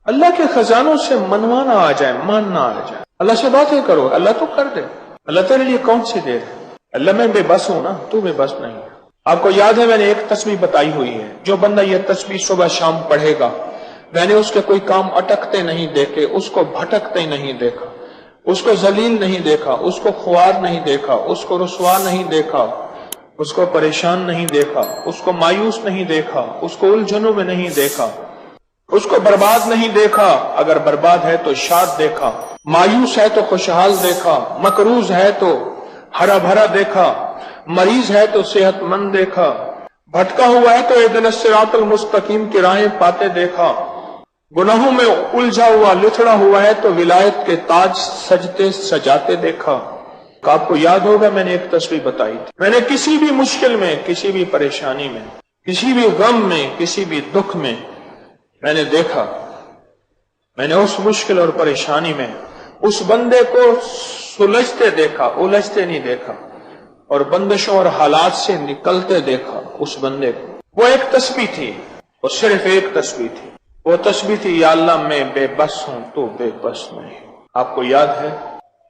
اللہ کے خزانوں سے منوانا آ جائے، ماننا آ جائے، اللہ سے باتیں کرو، اللہ تو کر دے۔ اللہ تیرے لیے کون سی دیر ہے؟ اللہ میں بے بس ہوں نا، تو بے بس نہیں ہے۔ آپ کو یاد ہے میں نے ایک تسبیح بتائی ہوئی ہے، جو بندہ یہ تسبیح صبح شام پڑھے گا، میں نے اس کے کوئی کام اٹکتے نہیں دیکھے، اس کو بھٹکتے نہیں دیکھا، اس کو ذلیل نہیں دیکھا، اس کو خوار نہیں دیکھا، اس کو رسوا نہیں دیکھا، اس کو پریشان نہیں دیکھا، اس کو مایوس نہیں دیکھا، اس کو الجھنوں میں نہیں دیکھا، اس کو برباد نہیں دیکھا، اگر برباد ہے تو شاد دیکھا، مایوس ہے تو خوشحال دیکھا، مقروض ہے تو ہرا بھرا دیکھا، مریض ہے تو صحت مند دیکھا، بھٹکا ہوا ہے تو اہدنا الصراط المستقیم کی راہیں پاتے دیکھا، گناہوں میں الجھا ہوا لتھڑا ہوا ہے تو ولایت کے تاج سجتے سجاتے دیکھا۔ آپ کو یاد ہوگا میں نے ایک تسبیح بتائی تھی، میں نے کسی بھی مشکل میں، کسی بھی پریشانی میں، کسی بھی غم میں، کسی بھی دکھ میں میں نے دیکھا، میں نے اس مشکل اور پریشانی میں اس بندے کو سلجھتے دیکھا، الجھتے نہیں دیکھا، اور بندشوں اور حالات سے نکلتے دیکھا اس بندے کو۔ وہ ایک تسبیح تھی، وہ صرف ایک تسبیح تھی، وہ تسبیح تھی یا اللہ میں بے بس ہوں تو بے بس نہیں۔ آپ کو یاد ہے؟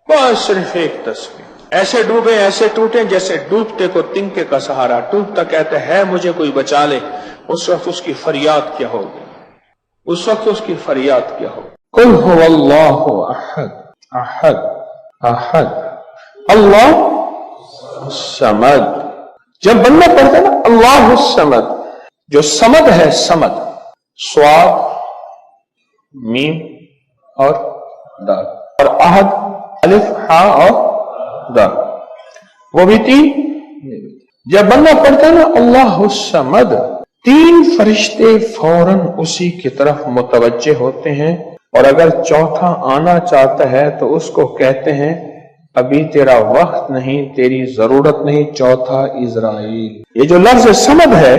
بس صرف ایک تسبیح، ایسے ڈوبے ایسے ٹوٹے جیسے ڈوبتے کو تنکے کا سہارا، ڈوبتا کہتے ہے مجھے کوئی بچا لے، اس وقت اس کی فریاد کیا ہوگی؟ اس وقت اس کی فریاد کیا ہوگی؟ قل هو اللہ احد احد احد اللہ الصمد۔ جب بندہ پڑھتا ہے نا اللہ الصمد، جو صمد ہے، صمد صاد میم اور دال، اور احد الف ہا اور دال، وہ بھی تین۔ جب بندہ پڑھتا ہے نا اللہ الصمد، تین فرشتے فوراً اسی کی طرف متوجہ ہوتے ہیں، اور اگر چوتھا آنا چاہتا ہے تو اس کو کہتے ہیں ابھی تیرا وقت نہیں، تیری ضرورت نہیں، چوتھا اسرائیل۔ یہ جو لفظ صمد ہے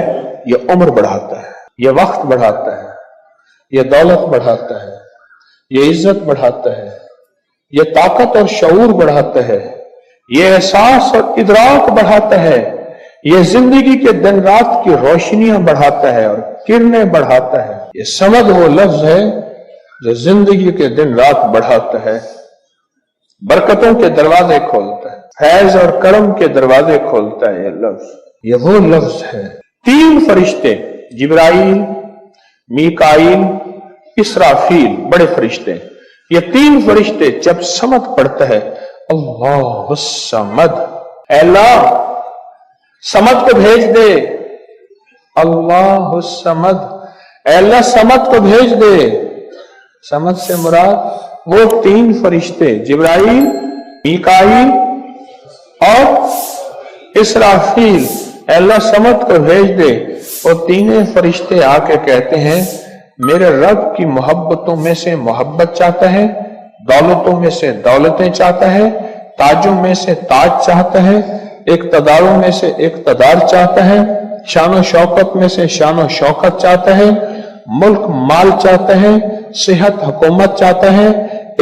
یہ عمر بڑھاتا ہے، یہ وقت بڑھاتا ہے، یہ دولت بڑھاتا ہے، یہ عزت بڑھاتا ہے، یہ طاقت اور شعور بڑھاتا ہے، یہ احساس اور ادراک بڑھاتا ہے، یہ زندگی کے دن رات کی روشنیاں بڑھاتا ہے اور کرنیں بڑھاتا ہے۔ یہ صمد وہ لفظ ہے جو زندگی کے دن رات بڑھاتا ہے، برکتوں کے دروازے کھولتا ہے، فیض اور کرم کے دروازے کھولتا ہے۔ یہ لفظ، یہ وہ لفظ ہے۔ تین فرشتے، جبرائیل، میکائیل، اسرافیل، بڑے فرشتے، یہ تین فرشتے جب صمد پڑھتا ہے اللہ الصمد، اے اللہ صمد کو بھیج دے، اللہ الصمد، اے اللہ صمد کو بھیج دے۔ صمد سے مراد وہ تین فرشتے جبرائیل، میکائیل اور اسرافیل، اے اللہ صمد کو بھیج دے۔ وہ تینوں فرشتے آ کے کہتے ہیں میرے رب کی محبتوں میں سے محبت چاہتا ہے، دولتوں میں سے دولتیں چاہتا ہے، تاجوں میں سے تاج چاہتا ہے، اقتداروں میں سے اقتدار چاہتا ہے، شان و شوکت میں سے شان و شوکت چاہتا ہے، ملک مال چاہتا ہے، صحت حکومت چاہتا ہے،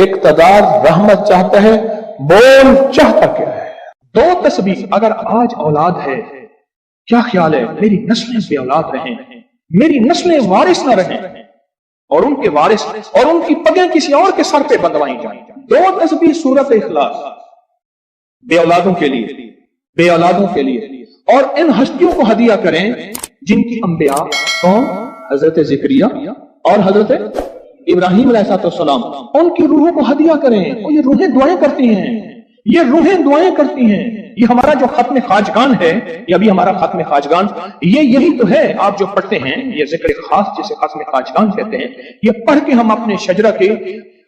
اقتدار رحمت چاہتا ہے۔ بول چاہتا کیا ہے؟ دو تسبیح اگر آج اولاد ہے، کیا خیال ہے میری نسلیں بے اولاد رہیں، میری نسلیں وارث نہ رہیں، اور ان کے وارث اور ان کی پگیں کسی اور کے سر پہ بندوائی جائیں۔ دو تسبیح سورت اخلاص، بے اولادوں کے لیے، بے اولادوں کے لیے، اور ان ہستیوں کو ہدیہ کریں جن کی انبیاء کون؟ حضرت زکریا اور حضرت ابراہیم علیہ السلام، ان کی روحوں کو ہدیہ کریں۔ اور یہ روحیں دعائیں کرتی ہیں، یہ روحیں دعائیں کرتی ہیں۔ یہ ہمارا جو ختم خواجگان ہے، یہ ابھی ہمارا ختم خواجگان، یہ یہی تو ہے آپ جو پڑھتے ہیں، یہ ذکر خاص جسے ختم خواجگان کہتے ہیں۔ یہ پڑھ کے ہم اپنے شجرہ کے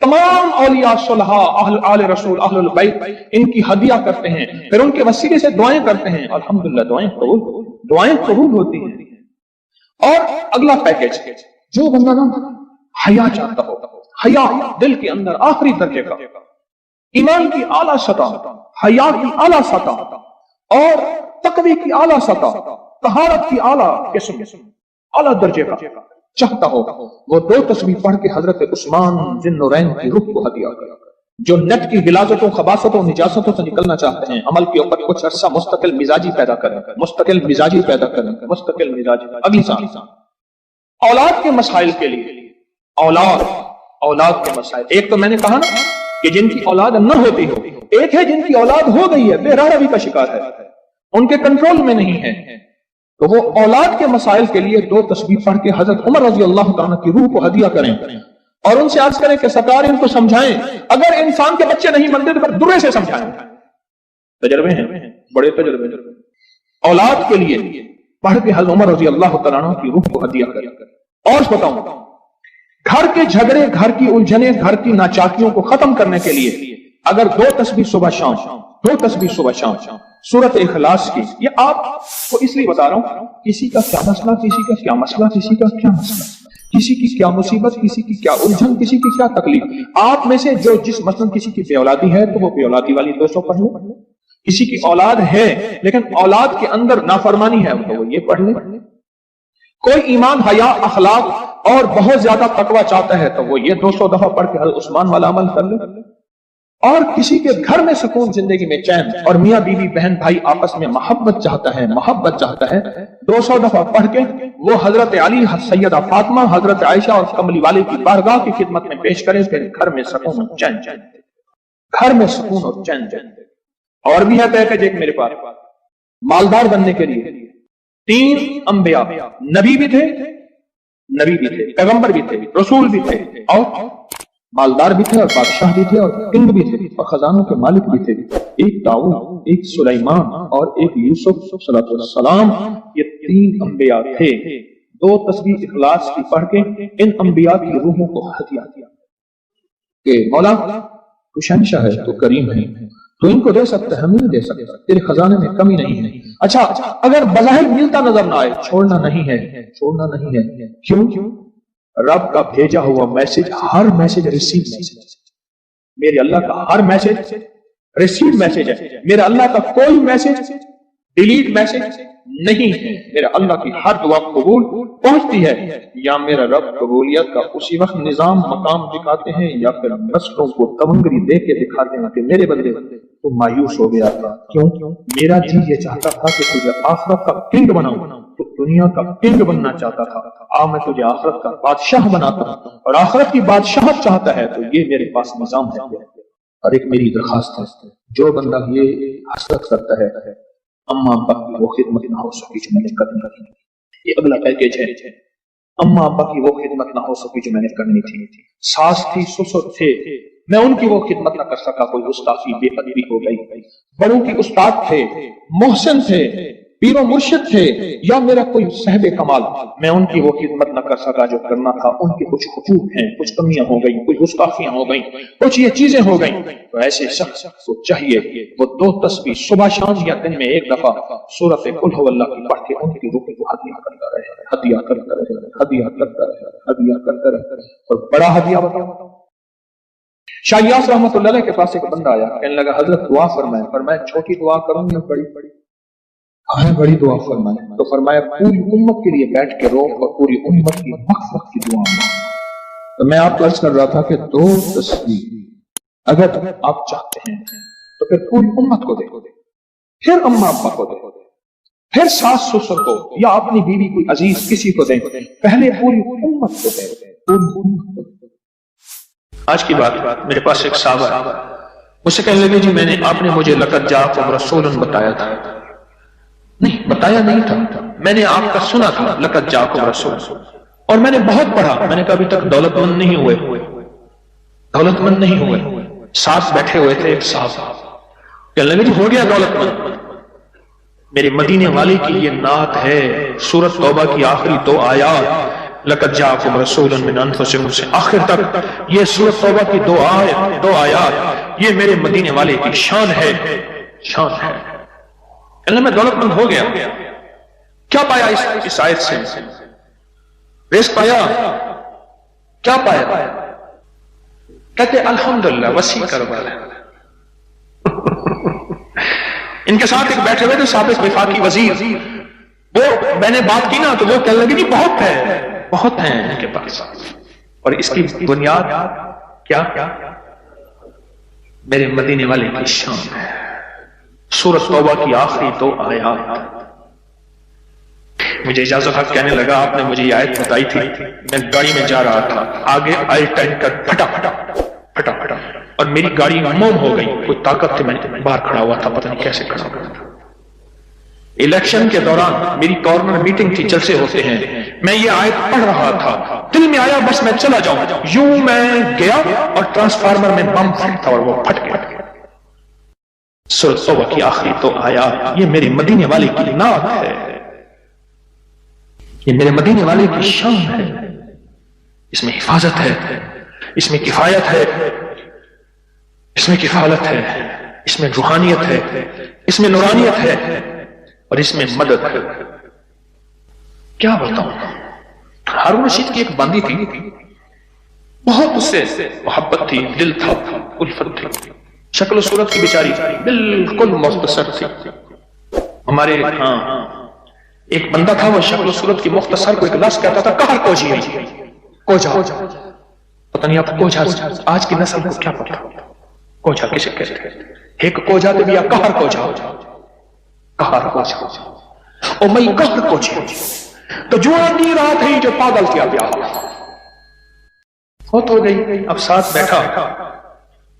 تمام اولیاء صلحاء، اہل آل رسول، اہل البیت، ان کی ہدیہ کرتے ہیں، پھر ان کے وسیلے سے دعائیں کرتے ہیں۔ الحمدللہ دعائیں قبول ہوتی ہیں۔ اور اگلا پیکج، جو بندہ نا حیا چاہتا ہو، حیا دل کے اندر آخری درجے کا، ایمان کی اعلیٰ سطح، حیا کی اعلیٰ سطح، اور تقوی کی اعلیٰ سطح، طہارت کی اعلیٰ قسم، اعلیٰ درجے کا چاہتا ہو، وہ دو تسبیح پڑھ کے حضرت عثمان ذی النورین کی روح کو ہدیہ کرے۔ جو نیٹ کی غلاظتوں، خباثتوں، نجاستوں سے نکلنا چاہتے ہیں، عمل کے اوپر کچھ عرصہ مستقل مزاجی پیدا کریں، مستقل مزاجی پیدا کریں، مستقل مزاجی۔ اگلی سال اولاد کے مسائل کے لیے، اولاد اولاد کے مسائل. ایک تو میں نے کہا نا کہ جن کی اولاد نہ ہوتی ہو، ایک ہے جن کی اولاد ہو گئی ہے، بے روی کا شکار ہے، ان کے کنٹرول میں نہیں ہے، تو وہ اولاد کے مسائل کے لیے 2 تسبیح پڑھ کے حضرت عمر رضی اللہ تعالیٰ کی روح کو ہدیہ کریں اور ان سے عرض کریں کہ سرکار ان کو سمجھائیں، اگر انسان کے بچے نہیں بنتے تو پھر درے سے سمجھائیں. تجربے ہیں، بڑے تجربے. اولاد کے لیے پڑھ کے حضرت عمر رضی اللہ تعالیٰ کی روح کو ہدیہ کریں. اور بتاؤں، گھر کے جھگڑے، گھر کی الجھنیں، گھر کی ناچاکیوں کو ختم کرنے کے لیے اگر 2 تسبیح صبح شام، 2 تسبیح صبح شام سورۃ اخلاص کی. یہ آپ کو اس لیے بتا رہا ہوں، کسی کا کیا مسئلہ، کسی کا کیا مسئلہ، کسی کا کیا مسئلہ، کسی کی کیا مصیبت، کسی کی کیا الجھن، کسی کی کیا تکلیف. آپ میں سے جو جس مثلا کسی کی بے اولادی ہے تو وہ بے اولادی والی 200 پڑھ لیں. کسی کی اولاد ہے لیکن اولاد کے اندر نافرمانی ہے تو وہ یہ پڑھ لیں. کوئی ایمان، حیا، اخلاق اور بہت زیادہ تقوی چاہتا ہے تو وہ یہ 200 دفعہ پڑھ کے حضرت عثمان والا عمل کر لے. اور کسی کے گھر میں سکون، زندگی میں چین، اور میاں بیوی بہن بھائی آپس میں محبت چاہتا ہے، محبت چاہتا ہے، 200 دفعہ پڑھ کے وہ حضرت علی، سیدہ فاطمہ، حضرت عائشہ اور کملی والے کی بارگاہ کی خدمت میں پیش کرے، پھر گھر میں سکون اور چین، گھر میں سکون اور چین. اور بھی ہے پیکج ایک میرے پاس، مالدار بننے کے لیے 3 انبیاء، نبی بھی تھے، پیغمبر بھی تھے، رسول بھی تھے، اور مالدار بھی تھے، اور بادشاہ بھی تھے، اور کنگ بھی تھے، اور خزانوں کے مالک بھی تھے. ایک داؤد، ایک سلیمان اور ایک یوسف صلی اللہ علیہ وسلم. یہ 3 انبیاء تھے. 2 تسبیح اخلاص کی پڑھ کے ان انبیاء کی روحوں کو ہدیہ دیا کہ مولا تو شہنشاہ ہے، تو کریم ہے، تو ان کو دے سکتا ہے، ہمیں نہیں دے سکتا، تیرے خزانے میں کمی نہیں ہے. اچھا، اگر بظاہر ملتا نظر نہ آئے، چھوڑنا نہیں ہے، چھوڑنا نہیں ہے. کیوں؟ رب کا بھیجا ہوا میسج، ہر میسج ریسیو میسج، میرے اللہ کا ہر میسج ریسیو میسج ہے. میرا اللہ کا کوئی میسج ڈیلیٹ میسج نہیں ہے. میرا اللہ کی ہر دعا قبول پہنچتی ہے. یا میرا رب قبولیت کا اسی وقت نظام مقام دکھاتے ہیں، یا پھر نسلوں کو تمنگری دے کے دکھاتے ہیں کہ میرے بندے تو مایوس ہو گیا تھا. کیوں؟ میرا جی یہ چاہتا تھا کہ تجھے آخرت کا کنگ بناؤں، تو دنیا کا کنگ بننا چاہتا تھا. میں تجھے آخرت کا بادشاہ بناتا ہوں، اور آخرت کی بادشاہت چاہتا ہے تو یہ میرے پاس نظام ہے. اور ایک میری درخواست ہے، جو بندہ یہ حسرت کرتا ہے اما ابا کی وہ خدمت نہ ہو سکی جو میں نے کرنی تھی. یہ اگلا پیکیج ہے. اما ابا کی وہ خدمت نہ ہو سکی جو میں نے کرنی تھی. ساس تھی، سسر تھے، میں ان کی وہ خدمت نہ کر سکا، کوئی گستاخی، بے ادبی ہو گئی. بڑوں کی استاد تھے، محسن تھے، پیر و مرشد تھے، یا میرا کوئی صاحب کمال، میں ان کی وہ خدمت نہ کر سکا جو کرنا تھا. ان کے کچھ حقوق ہیں، کچھ کمیاں ہو گئی، کچھ گستاخیاں ہو گئی، کچھ یہ چیزیں ہو گئی. تو ایسے شخص کو چاہیے وہ 2 تسبیح صبح شام یا دن میں 1 دفعہ سورۃ قل هو اللہ کی پڑھ کے ان کی روح کو ہدیہ کرتا رہے، ہدیہ کرتا رہے، ہدیہ کرتا رہے، ہدیہ کرتا رہے. اور بڑا ہدیہ بتاؤ، شاہ یاس رحمۃ اللہ علیہ کے پاس ایک بندہ آیا، کہنے لگا حضرت دعا فرمائے. فرمایا چھوٹی دعا کروں یا بڑی؟ بڑی دعا فرمائے. تو فرمایا پوری امت کے لیے بیٹھ کے رو اور پوری امت کی مغفرت کی دعا. تو میں آپ کو عرض کر رہا تھا کہ 2 تسبیح اگر آپ چاہتے ہیں تو پھر پوری امت کو دے، پھر اما ابا کو دے، پھر ساس سسر کو، یا اپنی بیوی کوئی عزیز کسی کو دیں. پہلے پوری امت کو دے، پوری امت کو. آج کی بات، میرے پاس ایک صحابہ ہے، مجھ سے کہنے لگے جی میں نے، آپ نے مجھے لقد جاءکم رسول بتایا تھا. نہیں، بتایا نہیں تھا، میں نے آپ کا سنا تھا لقد جاءکم رسول، اور میں نے بہت پڑھا. میں نے کہا ابھی تک دولت مند نہیں ہوئے، دولت مند نہیں ہوئے. ساتھ بیٹھے ہوئے تھے ایک صاحب، کہنے لگے جی ہو گیا دولت مند. میرے مدینے والے کی یہ نعت ہے، سورۃ توبہ کی آخری 2 آیات، لقد جاءکم رسول من انفسکم سے آخر تک یہ سورۃ توبہ کی 2 آیات، یہ میرے مدینے والے کی شان ہے، شان ہے. اللہ میں دولت مند ہو گیا. کیا پایا اس آیت سے؟ رزق پایا؟ کیا پایا؟ کہتے الحمدللہ وسیع کاروبار ہے. ان کے ساتھ ایک بیٹھے ہوئے تھے سابق وفاقی وزیر، وہ میں نے بات کی نا تو وہ کہنے لگے جی بہت ہے، بہت ہیں ان کے پاس. اور اس کی بنیاد کیا؟ میرے مدینے والے کی شان ہے. سورۃ توبہ کی آخری 2 آیات. مجھے اجازت حق کہنے لگا آپ نے مجھے یہ آیت بتائی تھی، میں گاڑی میں جا رہا تھا، آگے آئی ٹینکر پھٹا اور میری گاڑی موم ہو گئی، کوئی طاقت تھی، میں باہر کھڑا ہوا تھا، پتہ نہیں کیسے کھڑا ہوا تھا۔ الیکشن کے دوران میری کارنر میٹنگ تھی، جلسے ہوتے ہیں، میں یہ آیت پڑھ رہا تھا، دل میں آیا بس میں چلا جاؤں، یوں میں گیا اور ٹرانسفارمر میں بم پھٹا اور وہ پھٹ گیا۔ سورۃ توبہ کی آخری تو آیات، یہ میرے مدینے والے کی نعت ہے، یہ میرے مدینے والے کی شان ہے، اس میں حفاظت ہے، اس میں کفایت ہے، اس میں کفالت ہے، اس میں روحانیت ہے، اس میں نورانیت ہے، اور اس میں مدد ہے۔ کیا بتاؤں، ہارون رشید کی ایک باندی تھی، بہت اس سے محبت تھی، دل تھا، الفت تھی، شکل و صورت کی بیچاری بالکل مختصر تھی۔ ہمارے ہاں ایک بندہ تھا، وہ شکل و صورت کی مختصر کو ایک لفظ کہتا تھا کہر کوجی، کوجا، پتہ نہیں آپ کوجا آج کی نسل کو کیا پتا کوجا کسے کہتے ہیں؟ ایک کوجا تو بھی کہر کوجا، کہر کوجا، او میں کہر کوجی تو جو آدمی رات ہے جو پاگل کیا پیا ہو تو گئی، اب ساتھ بیٹھا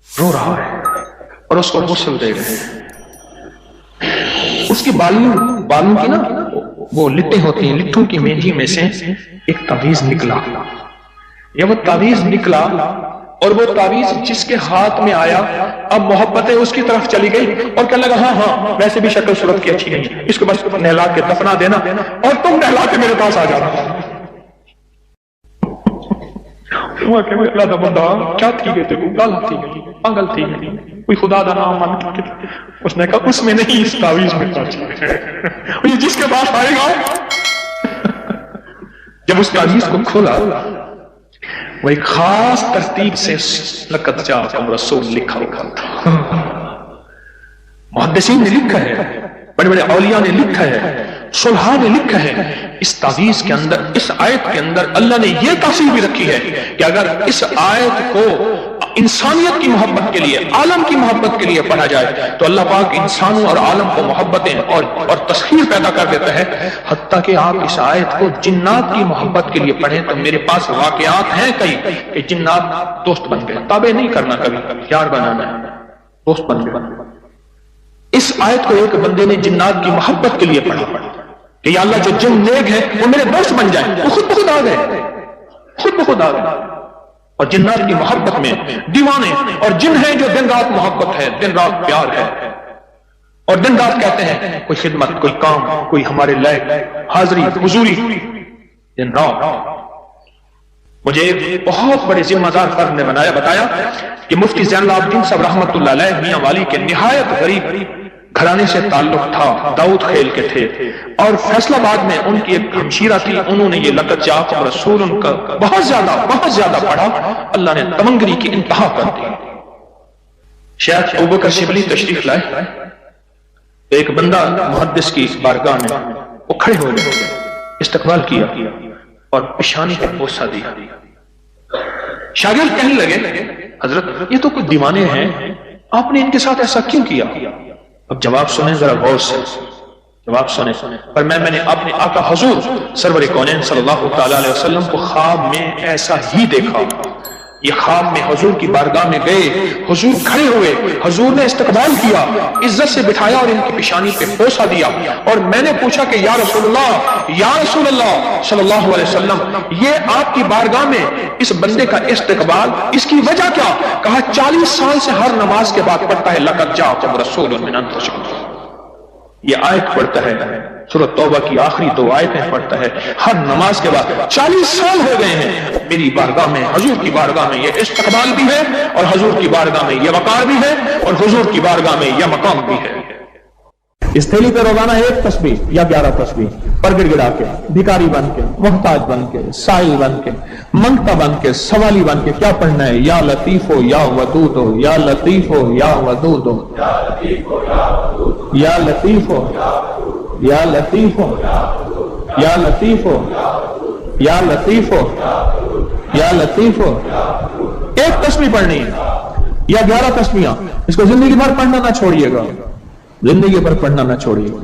رو رہا ہے اور اس کو غسل دے رہے ہیں، اس کی بالوں کی نا وہ لٹیں ہوتی ہیں، لٹھوں کی مینجی میں سے ایک تعویذ نکلا، یہ وہ تعویذ نکلا اور وہ تعویذ جس کے ہاتھ میں آیا اب محبتیں اس کی طرف چلی گئی اور کہنے لگا ہاں ویسے بھی شکل صورت کی اچھی نہیں، اس کو بس نہلا کے دفنا دینا اور تم نہلا کے میرے پاس آ جانا۔ بندہ کیا تھی گئے تھے، گالا تھی گئی، پاگل تھی گئی، کوئی خدا دا نام مان کے، اس نے کہا اس میں نہیں، اس تعویذ میں یہ جس کے پاس آئے گا۔ جب اس تعویذ کو کھولا وہ ایک خاص ترتیب سے لقد جاءکم رسول لکھا ہوا تھا، محدثین نے لکھا ہے، بڑے بڑے اولیاء نے لکھا ہے، صلحاء نے لکھا ہے، اس تعویذ کے اندر، اس آیت کے اندر اللہ نے یہ تاثیر بھی رکھی ہے کہ اگر اس آیت کو انسانیت کی محبت کے لیے، عالم کی محبت کے لیے پڑھا جائے تو اللہ پاک انسانوں اور عالم کو محبتیں اور تسخیر پیدا کر دیتا ہے، حتیٰ کہ آپ اس آیت کو جنات کی محبت کے لیے پڑھیں تو میرے پاس واقعات ہیں کئی کہ جنات دوست بن گئے، تابع نہیں کرنا، کبھی یار بنانا ہے، دوست بن گئے۔ اس آیت کو ایک بندے نے جنات کی محبت کے لیے پڑھا کہ یا اللہ جو جن نیک ہے وہ میرے دوست بن جائیں، وہ خود بخود آ گئے، خود بخود آ گئے، اور جنات کی محبت میں دیوانے اور جن ہیں جو دن رات محبت ہے، دن رات پیار ہے، اور دن رات کہتے ہیں کوئی خدمت، کوئی کام، کوئی ہمارے لائق حاضری حضوری، دن رات۔ مجھے ایک بہت بڑے ذمہ دار فرد نے بتایا کہ مفتی زین العابدین صاحب رحمت اللہ علیہ میاں والی کے نہایت غریب گھرانے سے تعلق تھا، داؤد خیل کے تھے، اور فیصل آباد میں ان کی ایک ہمشیرہ تھی، انہوں نے یہ لقد جاءکم رسول ان کا بہت زیادہ پڑھا، اللہ نے تمنگری کی انتہا کر دی۔ شیخ ابوبکر شبلی تشریف لائے، ایک بندہ محدث کی بارگاہ میں وہ کھڑے ہو گئے، استقبال کیا اور پیشانی پر بوسہ دیا۔ شاگرد کہنے لگے حضرت یہ تو کوئی دیوانے ہیں، آپ نے ان کے ساتھ ایسا کیوں کیا؟ اب جواب سنیں ذرا غور سے، جواب سنیں۔ پر میں نے اپنے آقا حضور سرور کونین صلی اللہ تعالی علیہ وسلم کو خواب میں ایسا ہی دیکھا، یہ خواب میں حضور کی بارگاہ میں گئے، حضور کھڑے ہوئے، حضور نے استقبال کیا، عزت سے بٹھایا اور ان کی پیشانی پہ بوسہ دیا، اور میں نے پوچھا کہ یا رسول اللہ صلی اللہ علیہ وسلم، یہ آپ کی بارگاہ میں اس بندے کا استقبال، اس کی وجہ کیا؟ کہا 40 سال سے ہر نماز کے بعد پڑھتا ہے لقد جاءکم رسول من انفسکم، یہ آیت پڑھتا ہے، سورۃ توبہ کی آخری 2 آیتیں پڑھتا ہے ہر نماز کے بعد، 40 سال ہو گئے ہیں میری بارگاہ میں، حضور کی بارگاہ میں یہ استقبال بھی ہے، اور حضور کی بارگاہ میں یہ وقار بھی ہے، اور حضور کی بارگاہ میں یہ مقام بھی ہے۔ اس تھیلی پہ روزانہ 1 تسبیح یا 11 تسبیح پر گڑ گڑا کے، بھکاری بن کے، محتاج بن کے، سائل بن کے، منگتا بن کے، سوالی بن کے کیا پڑھنا ہے؟ یا لطیف ہو یا ودود ہو، یا لطیف ہو یا ودود ہو، یا لطیف ہو یا لطیف ہو، یا لطیف ہو یا لطیف ہو، یا لطیف ہو۔ 1 تسبیح پڑھنی ہے یا 11 تسبیحاں، اس کو زندگی بھر پڑھنا نہ چھوڑیے گا، زندگی بھر پڑھنا نہ چھوڑیے گا۔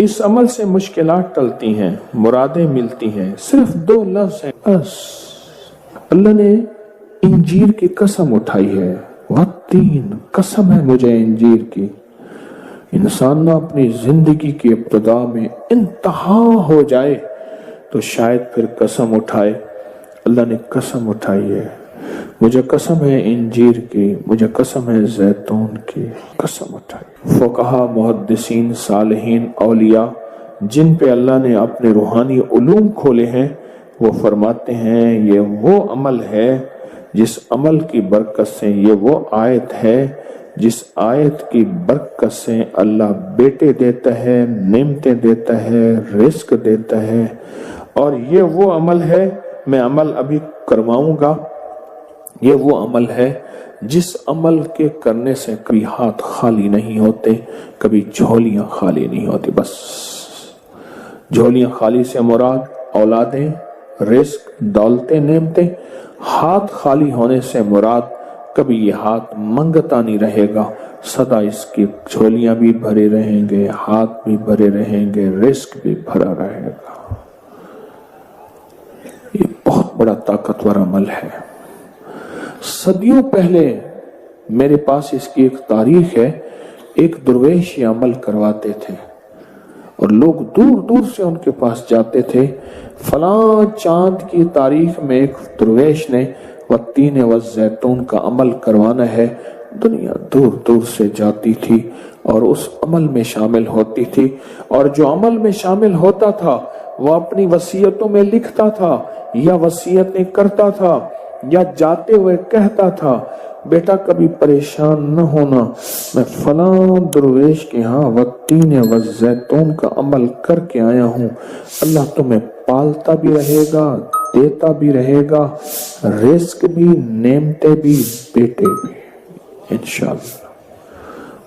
اس عمل سے مشکلات ٹلتی ہیں، مرادیں ملتی ہیں، صرف 2 لفظ ہیں بس۔ اللہ نے انجیر کی قسم اٹھائی ہے، والتین، قسم ہے مجھے انجیر کی۔ انسان نہ اپنی زندگی کی ابتدا میں انتہا ہو جائے تو شاید پھر قسم اٹھائے۔ اللہ نے قسم اٹھائی ہے، مجھے قسم ہے انجیر کی، مجھے قسم ہے زیتون کی، قسم اٹھائی۔ فقہا، محدثین، صالحین، اولیاء جن پہ اللہ نے اپنے روحانی علوم کھولے ہیں، وہ فرماتے ہیں یہ وہ عمل ہے جس عمل کی برکت سے، یہ وہ آیت ہے جس آیت کی برکت سے اللہ بیٹے دیتا ہے، نعمتیں دیتا ہے، رزق دیتا ہے، اور یہ وہ عمل ہے، میں عمل ابھی کرواؤں گا، یہ وہ عمل ہے جس عمل کے کرنے سے کبھی ہاتھ خالی نہیں ہوتے، کبھی جھولیاں خالی نہیں ہوتی۔ بس جھولیاں خالی سے مراد اولادیں، رزق، دولتیں، نعمتیں۔ ہاتھ خالی ہونے سے مراد کبھی یہ ہاتھ منگتا نہیں رہے گا، سدا اس کی جھولیاں بھی بھرے رہیں گے، ہاتھ بھی بھرے رہیں گے، رزق بھی بھرا رہے گا۔ یہ بہت بڑا طاقتور عمل ہے۔ صدیوں پہلے میرے پاس اس کی ایک تاریخ ہے، ایک درویش یہ عمل کرواتے تھے اور لوگ دور دور سے ان کے پاس جاتے تھے۔ فلاں چاند کی تاریخ میں ایک درویش نے والتین والزیتون کا عمل کروانا ہے، دنیا دور دور سے جاتی تھی اور اس عمل میں شامل ہوتی تھی، اور جو عمل میں شامل ہوتا تھا وہ اپنی وصیتوں میں لکھتا تھا یا وصیتیں کرتا تھا یا جاتے ہوئے کہتا تھا، بیٹا کبھی پریشان نہ ہونا، میں فلاں درویش کے ہاں والتین والزیتون کا عمل کر کے آیا ہوں، اللہ تمہیں پالتا بھی رہے گا، دیتا بھی رہے گا، رزق بھی، نعمتیں بھی، بیٹے بھی، انشاءاللہ۔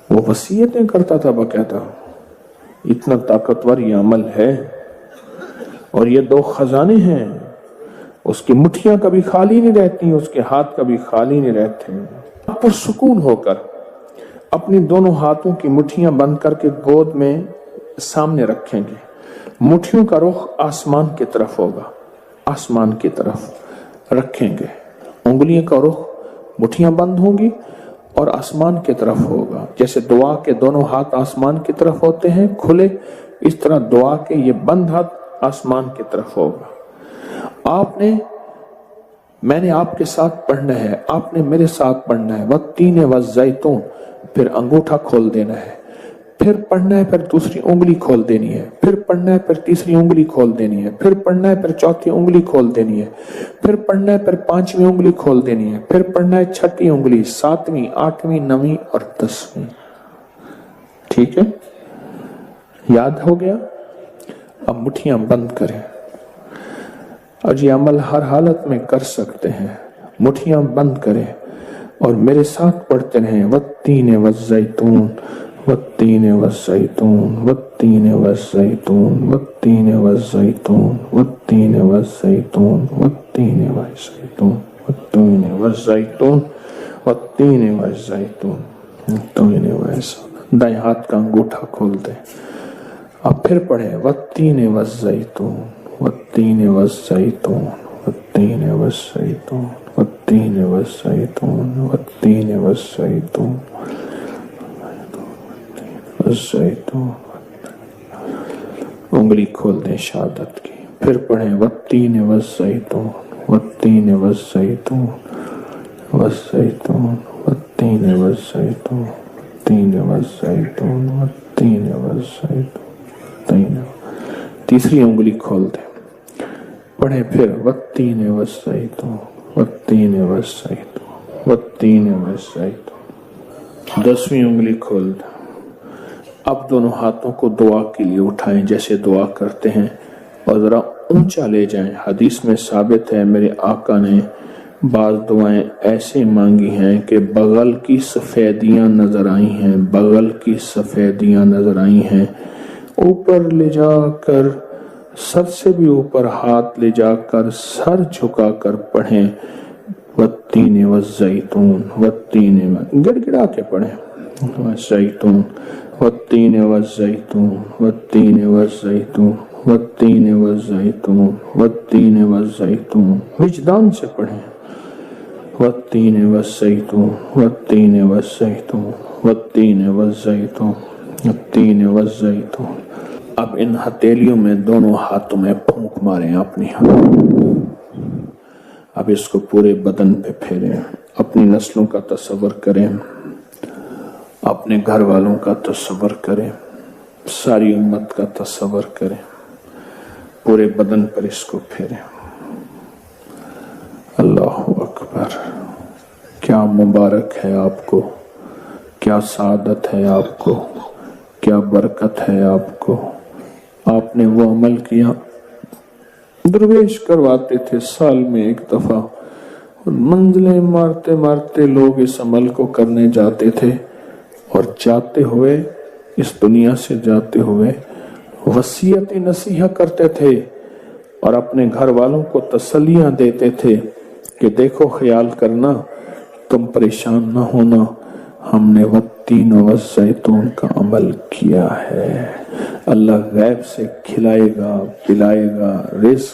وہ وصیتیں کرتا تھا باقاعدہ۔ اتنا طاقتور یہ عمل ہے، اور یہ 2 خزانے ہیں، اس کی مٹھیاں کبھی خالی نہیں رہتی، اس کے ہاتھ کبھی خالی نہیں رہتے۔ پر سکون ہو کر اپنی دونوں ہاتھوں کی مٹھیاں بند کر کے گود میں سامنے رکھیں گے، مٹھیوں کا رخ آسمان کی طرف ہوگا، آسمان کی طرف رکھیں گے، انگلیوں کا رخ، مٹھیاں بند ہوں گی اور آسمان کی طرف ہوگا۔ جیسے دعا کے دونوں ہاتھ آسمان کی طرف ہوتے ہیں کھلے، اس طرح دعا کے یہ بند ہاتھ آسمان کی طرف ہوگا۔ میں نے آپ کے ساتھ پڑھنا ہے، آپ نے میرے ساتھ پڑھنا ہے، والتین والزیتون، پھر انگوٹھا کھول دینا ہے، پھر پڑھنا ہے، پھر دوسری انگلی کھول دینی ہے، پھر پڑھنا ہے، پھر تیسری انگلی کھول دینی ہے، پھر پڑھنا ہے، پھر چوتھی انگلی کھول دینی ہے، پھر پڑھنا ہے، پھر 5ویں انگلی کھول دینی ہے، پھر پڑھنا ہے 6ٹھی انگلی، 7ویں، 8ویں، 9ویں اور 10ویں۔ ٹھیک ہے، یاد ہو گیا؟ اب مٹھیاں بند کریں، اور یہ عمل ہر حالت میں کر سکتے ہیں۔ مٹھیاں بند کریں اور میرے ساتھ پڑھتے رہیں، والتین والزیتون، والتین والزیتون، والتین والزیتون، والتین والزیتون، والتین والزیتون، والتین والزیتون، والتین والزیتون، والتین والزیتون، والتین والزیتون۔ دائیں ہاتھ کا انگوٹھا کھول دیں، اب پھر پڑھیں، والتین والزیتون، والتین والزیتون، والتین والزیتون، والتین والزیتون، والتین والزیتون، والزیتون۔ انگلی کھول دیں شہادت کی، پھر پڑھیں، والتین والزیتون، والتین والزیتون، والزیتون، والتین والزیتون، والتین والزیتون، والتین والزیتون۔ تیسری انگلی کھول دیں، پڑھیں پھر، والتین والزیتون، والتین والزیتون، والتین والزیتون۔ 10ویں انگلی کھول دیں۔ اب دونوں ہاتھوں کو دعا کے لیے اٹھائیں جیسے دعا کرتے ہیں، اور ذرا اونچا لے جائیں۔ حدیث میں ثابت ہے میرے آقا نے بعض دعائیں ایسے مانگی ہیں کہ بغل کی سفیدیاں نظر آئی ہیں، بغل کی سفیدیاں نظر آئی ہیں۔ اوپر لے جا کر، سر سے بھی اوپر ہاتھ لے جا کر، سر جھکا کر پڑھیں، والتین والزیتون، والتین، گڑ گڑا کے پڑھیں، والزيتون والتين والزيتون والتين والزيتون والتين والزيتون والتين والزيتون وجدان سے پڑھیں والتين والزيتون والتين والزيتون والتين والزيتون والتين والزيتون. اب ان ہتھیلیوں میں دونوں ہاتھوں میں پھونک ماریں اپنی. اب اس کو پورے بدن پہ پھیریں. اپنی نسلوں کا تصور کریں, اپنے گھر والوں کا تصور کریں, ساری امت کا تصور کریں, پورے بدن پر اس کو پھیریں. اللہ اکبر. کیا مبارک ہے آپ کو, کیا سعادت ہے آپ کو, کیا برکت ہے آپ کو. آپ نے وہ عمل کیا. درویش کرواتے تھے سال میں ایک دفعہ, منزلیں مارتے مارتے لوگ اس عمل کو کرنے جاتے تھے, اور جاتے ہوئے, اس دنیا سے جاتے ہوئے وصیت نصیحت کرتے تھے اور اپنے گھر والوں کو تسلیاں دیتے تھے کہ دیکھو خیال کرنا, تم پریشان نہ ہونا, ہم نے والتین والزیتون کا عمل کیا ہے. اللہ غیب سے کھلائے گا, پلائے گا, رزق